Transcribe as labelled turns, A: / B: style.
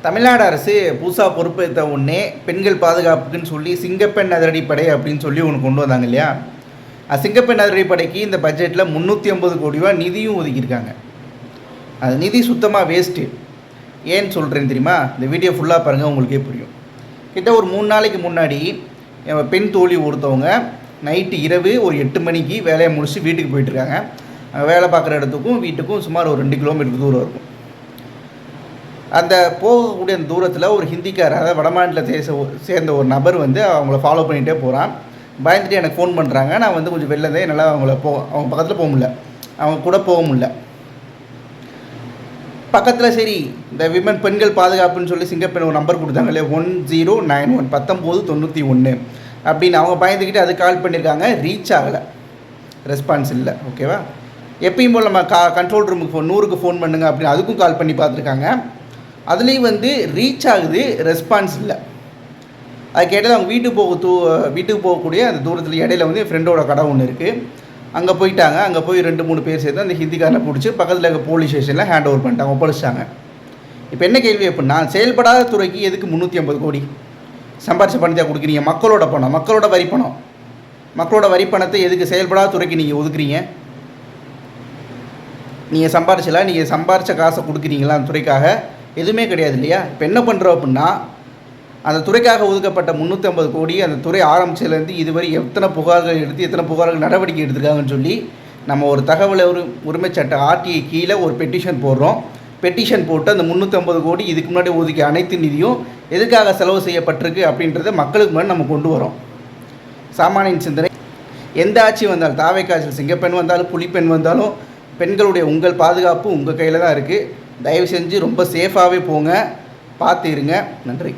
A: தமிழ்நாடு அரசு புதுசாக பொறுப்பேற்ற உடனே பெண்கள் பாதுகாப்புக்குன்னு சொல்லி சிங்கப்பெண் அதிரடிப்படை அப்படின்னு சொல்லி ஒன்று கொண்டு வந்தாங்க இல்லையா. சிங்கப்பெண் அதிரடிப்படைக்கு இந்த பட்ஜெட்டில் 350 கோடி ரூபா நிதியும் ஒதுக்கியிருக்காங்க. அது நிதி சுத்தமாக வேஸ்ட்டு. ஏன்னு சொல்கிறேன்னு தெரியுமா? இந்த வீடியோ ஃபுல்லாக பாருங்கள், உங்களுக்கே புரியும். கிட்ட ஒரு 3 நாளைக்கு முன்னாடி பெண் தோழி ஒருத்தவங்க நைட்டு இரவு ஒரு 8 மணிக்கு வேலையை முடிச்சு வீட்டுக்கு போயிட்டுருக்காங்க. வேலை பார்க்குற இடத்துக்கும் வீட்டுக்கும் சுமார் ஒரு 2 கிலோமீட்டர் தூரம் இருக்கும். அந்த போகக்கூடிய அந்த தூரத்தில் ஒரு ஹிந்திக்கார, அதாவது வடமாநிலத்தை சேர்ந்த ஒரு நபர் அவங்கள ஃபாலோ பண்ணிகிட்டே போகிறான். பயந்துட்டு எனக்கு ஃபோன் பண்ணுறாங்க. நான் கொஞ்சம் வெளில இருந்தே என்னால் அவங்க பக்கத்தில் போக முடியல, அவங்க கூட போக முடியல. பக்கத்தில் சரி இந்த பெண்கள் பாதுகாப்புன்னு சொல்லி சிங்கப்பெண் ஒரு நம்பர் கொடுத்தாங்க இல்லையா, 1091 1991 அப்படின்னு. அவங்க பயந்துக்கிட்டு அது கால் பண்ணியிருக்காங்க. ரீச் ஆகலை, ரெஸ்பான்ஸ் இல்லை. ஓகேவா? எப்பயும் போல் நம்ம கண்ட்ரோல் ரூமுக்கு 100க்கு ஃபோன் பண்ணுங்க அப்படின்னு அதுக்கும் கால் பண்ணி பார்த்துருக்காங்க. அதுலேயும் ரீச் ஆகுது, ரெஸ்பான்ஸ் இல்லை. அதுக்கு இடையில அவங்க வீட்டுக்கு போகக்கூடிய அந்த தூரத்தில் இடையில என் ஃப்ரெண்டோட கடை ஒன்று இருக்குது. அங்கே போயிட்டாங்க. அங்கே போய் 2-3 பேர் சேர்த்து அந்த ஹிந்திக்காரனை பிடிச்சி பக்கத்தில் இருக்க போலீஸ் ஸ்டேஷனில் ஹேண்ட் ஓவர் பண்ணிட்டாங்க, ஒப்படைச்சிட்டாங்க. இப்போ என்ன கேள்வி அப்படின்னா, செயல்படாத துறைக்கு எதுக்கு 350 கோடி சம்பாரிச்ச பணத்தை கொடுக்குறீங்க? மக்களோட பணம், மக்களோட வரி பணம். மக்களோட வரி பணத்தை எதுக்கு செயல்படாத துறைக்கு நீங்கள் ஒதுக்குறீங்க? நீங்கள் சம்பாரித்த காசை கொடுக்குறீங்களா அந்த துறைக்காக? எதுவுமே கிடையாது இல்லையா. இப்போ என்ன பண்ணுறோம் அப்படின்னா, அந்த துறைக்காக ஒதுக்கப்பட்ட 350 கோடி அந்த துறை ஆரம்பிச்சதுலேருந்து இதுவரை எத்தனை புகார்கள் எடுத்து எத்தனை புகார்கள் நடவடிக்கை எடுத்துருக்காங்கன்னு சொல்லி நம்ம ஒரு தகவல் உரிமை சட்ட ஆர்டிஐ கீழே ஒரு பெட்டிஷன் போடுறோம். பெட்டிஷன் போட்டு அந்த 350 கோடி இதுக்கு முன்னாடி ஒதுக்கிய அனைத்து நிதியும் எதுக்காக செலவு செய்யப்பட்டிருக்கு அப்படின்றத மக்களுக்கு முன்னாடி நம்ம கொண்டு வரோம். சாமானியன் சிந்தனை. எந்த ஆட்சி வந்தாலும், தாவேக்கா ஆட்சியில் சிங்கப்பெண் வந்தாலும் புலிப்பெண் வந்தாலும், பெண்களுடைய உங்கள் பாதுகாப்பு உங்கள் கையில் தான் இருக்குது. தயவு செஞ்சு ரொம்ப சேஃபாகவே போங்க, பார்த்து இருங்க. நன்றி.